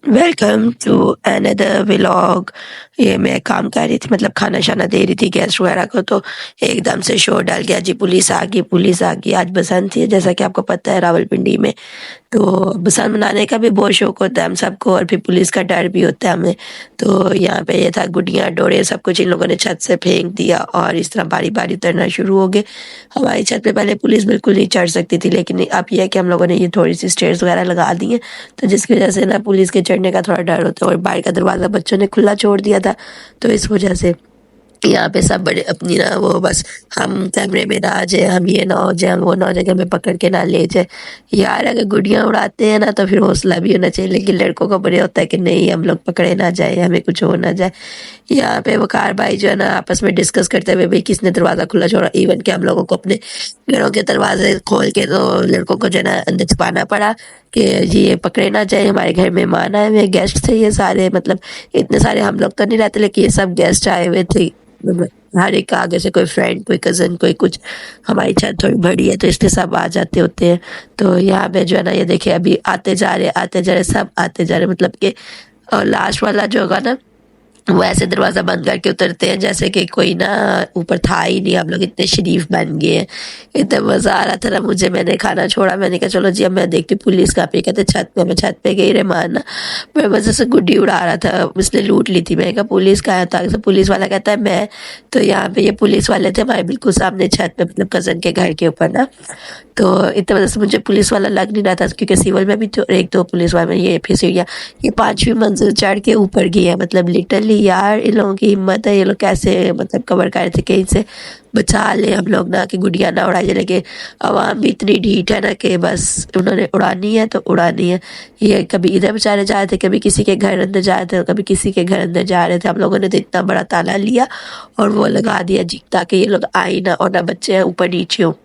Welcome to another vlog. ये मैं काम कर रही थी, मतलब खाना शाना दे रही थी गेस्ट वगैरह को, तो एकदम से शोर डाल गया जी, पुलिस आ गई, पुलिस आ गई। आज बसंत थी, जैसा कि आपको पता है, रावलपिंडी में। तो बसंत मनाने का भी बहुत शौक होता है हम सबको, और फिर पुलिस का डर भी होता है हमें। तो यहाँ पे ये था, गुड़ियाँ डोरे सब कुछ इन लोगों ने छत से फेंक दिया और इस तरह बारी बारी उतरना शुरू हो गए। हमारी छत पे पहले पुलिस बिल्कुल नहीं चढ़ सकती थी, लेकिन अब यह है कि हम लोगों ने ये थोड़ी सी स्टेयर्स वगैरह लगा दी हैं, तो जिसकी वजह से ना पुलिस के चढ़ने का थोड़ा डर होता है। और बाहर का दरवाज़ा बच्चों ने खुला छोड़ दिया था, तो इस वजह से यहाँ पे सब बड़े अपनी ना, वो बस हम कैमरे में ना आ जाए, हम ये ना हो जाए, हम वो ना हो जाए कि हमें पकड़ के ना ले जाए। यार अगर गुड़ियाँ उड़ाते हैं ना तो फिर हौसला भी होना चाहिए, लेकिन लड़कों को बड़े होता है कि नहीं, हम लोग पकड़े ना जाए, हमें कुछ हो ना जाए। यहाँ पे वकार भाई जो है ना, आपस में डिस्कस करते हुए भाई किसने दरवाज़ा खुला छोड़ा। इवन कि हम लोगों को अपने घरों के दरवाजे खोल के तो लड़कों को जो है ना अंदर छुपाना पड़ा कि ये पकड़े ना जाए, हमारे घर मेहमान आए हुए, गेस्ट थे ये सारे, मतलब इतने सारे हम लोग तो नहीं रहते, लेकिन ये सब गेस्ट आए हुए थे। मतलब हर एक का आगे से कोई फ्रेंड, कोई कज़न, कोई कुछ। हमारी छत थोड़ी बड़ी है तो इसलिए सब आ जाते होते हैं। तो यहाँ पे जो है ना, ये देखिए अभी आते जा रहे, आते जा रहे, सब आते जा रहे, मतलब कि और लास्ट वाला जो होगा ना, वो ऐसे दरवाज़ा बंद करके उतरते हैं जैसे कि कोई ना ऊपर था ही नहीं। हम लोग इतने शरीफ बन गए हैं, इतना मज़ा आ रहा था ना मुझे। मैंने खाना छोड़ा, मैंने कहा चलो जी अब मैं देखती हूँ पुलिस कहाँ पे। कहते छत पे। मैं छत पे गई, रे मारना मैं मज़े से गुड्डी उड़ा रहा था, उसने लूट ली थी। मैंने कहा पुलिस कहाँ है, तो पुलिस वाला कहता है मैं। तो यहाँ पे ये पुलिस वाले थे हमारे बिल्कुल सामने छत पे, मतलब कज़न के घर के ऊपर ना। तो इतने वजह से मुझे पुलिस वाला लग नहीं रहा था, क्योंकि सिविल में भी तो एक दो पुलिस वाले, ये फिर सीढ़ियाँ, ये 5वीं मंजिल चढ़ के ऊपर गई है। मतलब लिटरली यार इन लोगों की हिम्मत है, ये लोग कैसे मतलब कवर कर रहे थे कहीं से बचा ले हम लोग ना, कि गुड़िया ना उड़ाई जाए। लेकिन आवाम भी इतनी ढीठ है ना कि बस उन्होंने उड़ानी है तो उड़ानी है। ये कभी इधर बेचारे जा रहे थे, कभी किसी के घर अंदर जा रहे थे, कभी किसी के घर अंदर जा रहे थे। हम लोगों ने तो इतना बड़ा ताला लिया और वो लगा दिया जी, ताकि ये लोग आए ना, और ना बच्चे ऊपर नीचे हो।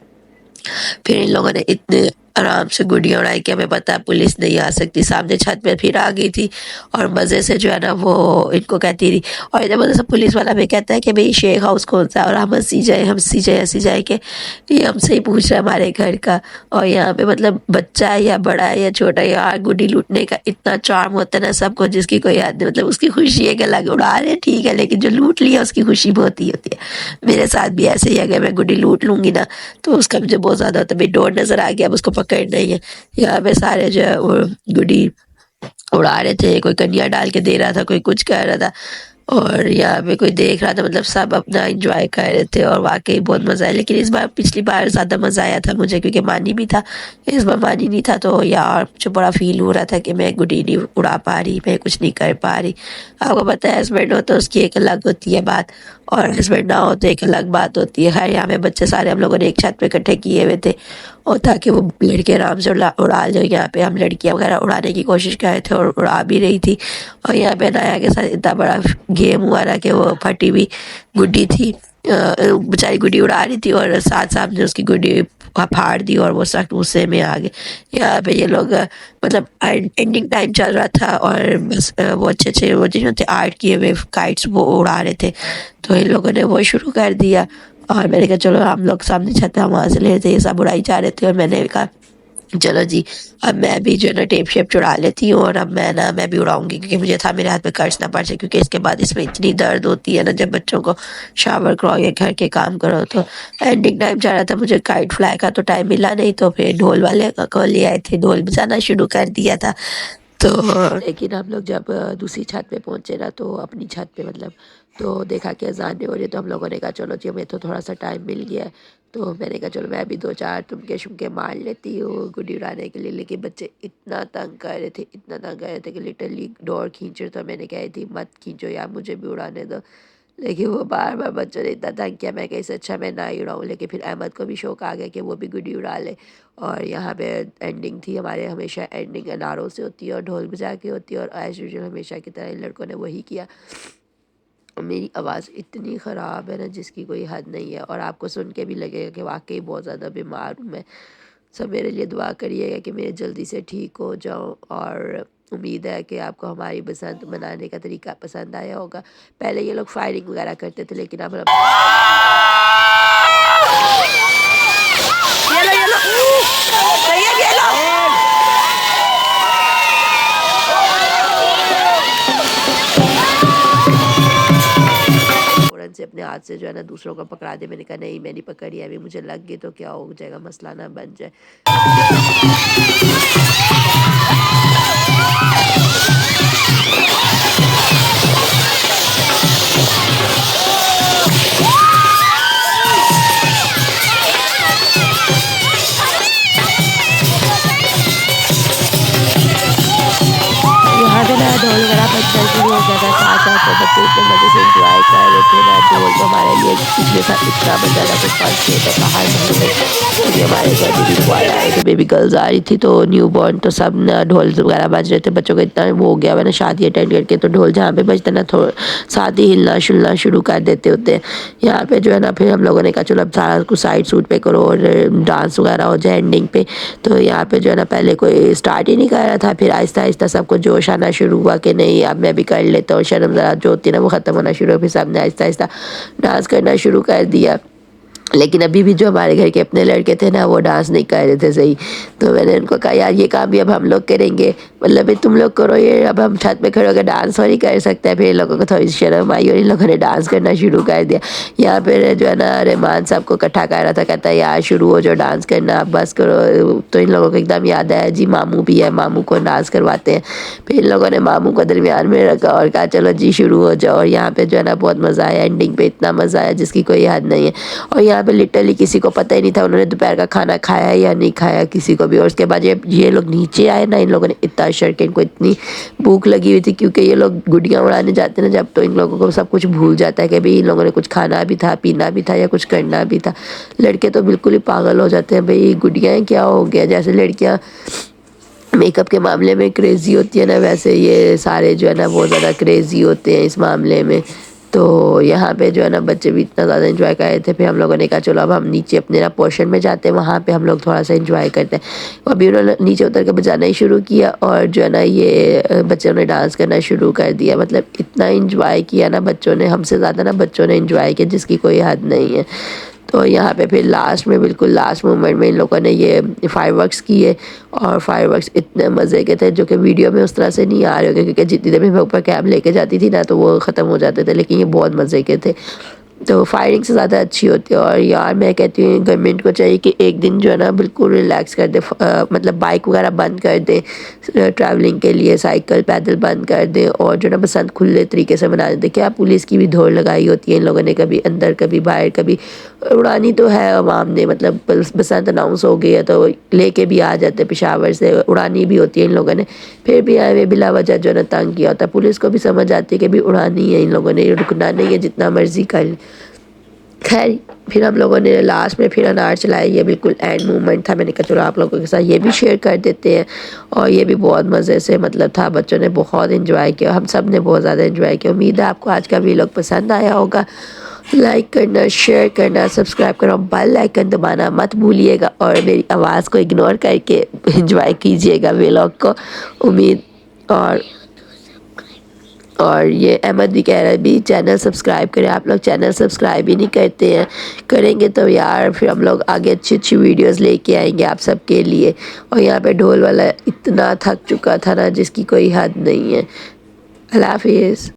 फिर इन लोगों ने इतने आराम से गुड़ियाँ उड़ाई कि हमें पता है पुलिस नहीं आ सकती। सामने छत पे फिर आ गई थी और मज़े से जो है ना वो इनको कहती रही। और इधर मज़े से पुलिस वाला हमें कहता है कि भाई शेख हाउस कौन सा है, और हम हंसी जाए, हंसी जाए कि ये हमसे ही पूछ रहा है हमारे घर का। और यहाँ पे मतलब बच्चा है या बड़ा है या छोटा है, यार गुड्डी लूटने का इतना चार्म होता है ना सबको, जिसकी कोई याद नहीं। मतलब उसकी खुशी है कि अलग उड़ा रहे हैं ठीक है, लेकिन जो लूट लिया उसकी खुशी बहुत ही होती है। मेरे साथ भी ऐसे ही है, अगर मैं गुड्डी लूट लूँगी ना तो उसका मुझे बहुत ज़्यादा होता है, भाई डोर नज़र आ गया, अब उसको पकड़ना ही है। यहाँ पे सारे जो है वो गुड्डी उड़ा रहे थे, कोई कन्या डाल के दे रहा था, कोई कुछ कर रहा था, और यहाँ पे कोई देख रहा था। मतलब सब अपना एंजॉय कर रहे थे और वाकई बहुत मज़ा आया। लेकिन इस बार पिछली बार ज़्यादा मज़ा आया था मुझे, क्योंकि मानी भी था, इस बार मानी नहीं था। तो यार मुझे बड़ा फील हो रहा था कि मैं गुड्डी नहीं उड़ा पा रही, मैं कुछ नहीं कर पा रही। आपको पता है हस्बैंड हो तो उसकी एक अलग होती है बात, और हस्बैंड ना हो तो एक अलग बात होती है। खैर यहाँ पे बच्चे सारे हम लोगों ने एक छत पे इकट्ठे किए हुए थे, और ताकि वो लड़के आराम से उड़ा जाए। यहाँ पे हम लड़कियाँ वगैरह उड़ाने की कोशिश कर रहे थे और उड़ा भी रही थी। और यहाँ पे नाया के साथ इतना बड़ा गेम हुआ ना कि वो फटी हुई गुड्डी थी, बेचारी गुड्डी उड़ा रही थी और साथ साथ ने उसकी गुड्डी फाड़ दी और वो सख्त गुस्से में आ गए। यहाँ पे ये लोग मतलब एंडिंग टाइम चल रहा था, और बस वो अच्छे अच्छे वो जो थे आर्ट किए हुए काइट्स वो उड़ा रहे थे, तो इन लोगों ने वो शुरू कर दिया। और मैंने कहा चलो, हम लोग सामने छत पे हम वहाँ से ले रहे थे, ये सब उड़ाई जा रहे थे, और मैंने कहा चलो जी अब मैं भी जो है ना टेप शेप चुरा लेती हूँ, और अब मैं भी उड़ाऊंगी, क्योंकि मुझे था मेरे हाथ में कर्ज ना पड़ जाए, क्योंकि इसके बाद इसमें इतनी दर्द होती है ना जब बच्चों को शावर कराओ या घर के काम करो। तो एंडिंग टाइम जा रहा था, मुझे काइट फ्लाई का तो टाइम मिला नहीं, तो फिर ढोल वाले को ले आए थे, ढोल बजाना शुरू कर दिया था। तो लेकिन हम लोग जब दूसरी छत पे पहुंचे ना, तो अपनी छत पे मतलब, तो देखा कि अजान हो रही है, तो हम लोगों ने कहा चलो जी हमें तो थोड़ा सा टाइम मिल गया है। तो मैंने कहा चलो मैं भी दो चार तुमके शुमके मार लेती हूँ गुड्डी उड़ाने के लिए। लेकिन बच्चे इतना तंग कर रहे थे, इतना तंग कर रहे थे कि लिटरली डोर खींच रहे। तो मैंने कही थी मत खींचो यार, मुझे भी उड़ाने दो। लेकिन वो बार बार बच्चों ने इतना तंग किया, मैं कहीं से अच्छा मैं ना ही उड़ाऊँ। लेकिन फिर अहमद को भी शौक आ गया कि वो भी गुड्डी उड़ा ले। और यहाँ पे एंडिंग थी हमारे, हमेशा एंडिंग अनारों से होती है और ढोल बजा के होती है, और एज यूजुअल हमेशा की तरह इन लड़कों ने वही किया। मेरी आवाज़ इतनी ख़राब है ना जिसकी कोई हद नहीं है, और आपको सुन के भी लगेगा कि वाकई बहुत ज़्यादा बीमार हूँ मैं। सब मेरे लिए दुआ करिएगा कि मैं जल्दी से ठीक हो जाऊँ, और उम्मीद है कि आपको हमारी बसंत मनाने का तरीका पसंद आया होगा। पहले ये लोग फायरिंग वगैरह करते थे, लेकिन अब ये लो सही है, ये लो अपने हाथ से जो है ना दूसरों को पकड़ा दे। मैंने कहा नहीं, मैं नहीं पकड़ी, अभी मुझे लग गई तो क्या हो जाएगा, मसला ना बन जाए। यहाँ पे ना ढोल वगैरह बजना शुरू हो गया था, साथ साथ तो बच्चे इतने मज़े से इंजॉय कर रहे थे ना। ढोल तो हमारे लिए पिछले साल इतना बजा था, कुछ फर्क नहीं था हर महीने। क्योंकि हमारे घर बेबी बॉय आए थे, बेबी गर्ल्स आ रही थी, तो न्यू बॉर्न, तो सब ना ढोल वगैरह बज रहे थे। बच्चों को इतना वो हो गया हुआ ना शादी अटेंड करके, तो ढोल जहाँ पे बजते ना थोड़ा साथ ही हिलना शुलना शुरू कर देते होते हैं। यहाँ पे जो है ना फिर हम लोगों ने कहा चलो अब सारा कुछ साइड सूट पे करो और डांस वगैरह हो जाए एंडिंग पे। तो यहाँ पे जो है ना पहले कोई स्टार्ट ही नहीं कर रहा था, फिर आहिस्ता आहिस्ता सबको जोश आना शुरू हुआ कि नहीं अब मैं भी कर लेता हूँ। शर्म ज़रा जो होती है ना वो ख़त्म होना शुरू हुआ, फिर सबने आहिस्ता आहिस्ता डांस करना शुरू कर दिया। लेकिन अभी भी जो हमारे घर के अपने लड़के थे ना वो डांस नहीं कर रहे थे सही। तो मैंने उनको कहा यार ये काम भी अब हम लोग करेंगे, मतलब भाई तुम लोग करो ये, अब हम छत पे खड़े होकर डांस और ही कर सकते हैं। फिर इन लोगों को थोड़ी शर्म आई और इन लोगों ने डांस करना शुरू कर दिया। यहाँ पर जो है ना रहमान साहब को इकट्ठा कर रहा था, कहता है यार शुरू हो जो डांस करना, अब बस करो। तो इन लोगों को एकदम याद आया जी मामू भी है, मामू को डांस करवाते हैं। फिर इन लोगों ने मामू को दरमियान में रखा और कहा चलो जी शुरू हो जाओ। और यहाँ पे जो है ना बहुत मज़ा आया, एंडिंग पे इतना मज़ा आया जिसकी कोई हद नहीं है। और यहाँ पे लिटरली किसी को पता ही नहीं था उन्होंने दोपहर का खाना खाया या नहीं खाया किसी को भी। और उसके बाद ये लोग नीचे आए ना, इन लोगों ने इतना शर्क, इनको इतनी भूख लगी हुई थी क्योंकि ये लोग गुड़ियाँ उड़ाने जाते ना जब, तो इन लोगों को सब कुछ भूल जाता है कि भाई इन लोगों ने कुछ खाना भी था, पीना भी था या कुछ करना भी था। लड़के तो बिल्कुल ही पागल हो जाते हैं, भाई गुड़ियाँ क्या हो गया। जैसे लड़कियाँ मेकअप के मामले में क्रेज़ी होती है ना, वैसे ये सारे जो है ना बहुत ज़्यादा क्रेज़ी होते हैं इस मामले में। तो यहाँ पे जो है ना बच्चे भी इतना ज़्यादा एंजॉय कर रहे थे। फिर हम लोगों ने कहा चलो अब हम नीचे अपने ना पोर्शन में जाते हैं, वहाँ पे हम लोग थोड़ा सा एंजॉय करते हैं। अभी उन्होंने नीचे उतर के बजाना ही शुरू किया और जो है ना ये बच्चों ने डांस करना शुरू कर दिया। मतलब इतना एंजॉय किया ना बच्चों ने, हमसे ज़्यादा ना बच्चों ने एंजॉय किया जिसकी कोई हद नहीं है। तो यहाँ पे फिर लास्ट में, बिल्कुल लास्ट मोमेंट में इन लोगों ने ये फायरवर्क्स किए। और फायरवर्क्स इतने मज़े के थे जो कि वीडियो में उस तरह से नहीं आ रहे होंगे, क्योंकि जितनी देर में मैं ऊपर कैब लेके जाती थी ना तो वो ख़त्म हो जाते थे, लेकिन ये बहुत मज़े के थे। तो फायरिंग से ज़्यादा अच्छी होती है। और यार मैं कहती हूँ गवर्नमेंट को चाहिए कि एक दिन जो है ना बिल्कुल रिलैक्स कर दे, मतलब बाइक वगैरह बंद कर दे ट्रैवलिंग के लिए, साइकिल पैदल बंद कर दे और जो है ना बसंत खुले तरीके से मना देते। क्या पुलिस की भी दौड़ लगाई होती है इन लोगों ने, कभी अंदर कभी बाहर, कभी उड़ानी तो है अवाम ने, मतलब बसंत अनाउंस हो गई है तो लेके भी आ जाते पेशावर से, उड़ानी भी होती है इन लोगों ने। फिर भी आए हुए बिला वजह जो है ना तंग किया होता है। पुलिस को भी समझ आती है कि भी उड़ानी है इन लोगों ने, रुकना नहीं है, जितना मर्जी कर ले। खैर फिर हम लोगों ने लास्ट में फिर अनार चलाया, ये बिल्कुल एंड मोमेंट था। मैंने कहा चलो आप लोगों के साथ ये भी शेयर कर देते हैं। और ये भी बहुत मज़े से मतलब था, बच्चों ने बहुत एंजॉय किया, हम सब ने बहुत ज़्यादा एंजॉय किया। उम्मीद है आपको आज का वीडियो पसंद आया होगा। लाइक करना, शेयर करना, सब्सक्राइब करना, बेल आइकन दबाना मत भूलिएगा और मेरी आवाज़ को इग्नोर करके एंजॉय कीजिएगा व्लॉग को। उम्मीद और ये अहमद भी कह रहा है भी चैनल सब्सक्राइब करें। आप लोग चैनल सब्सक्राइब ही नहीं करते हैं, करेंगे तो यार फिर हम लोग आगे अच्छी अच्छी वीडियोस लेके आएंगे आप सबके लिए। और यहाँ पे ढोल वाला इतना थक चुका था ना जिसकी कोई हद नहीं है। अल्लाह हाफिज़।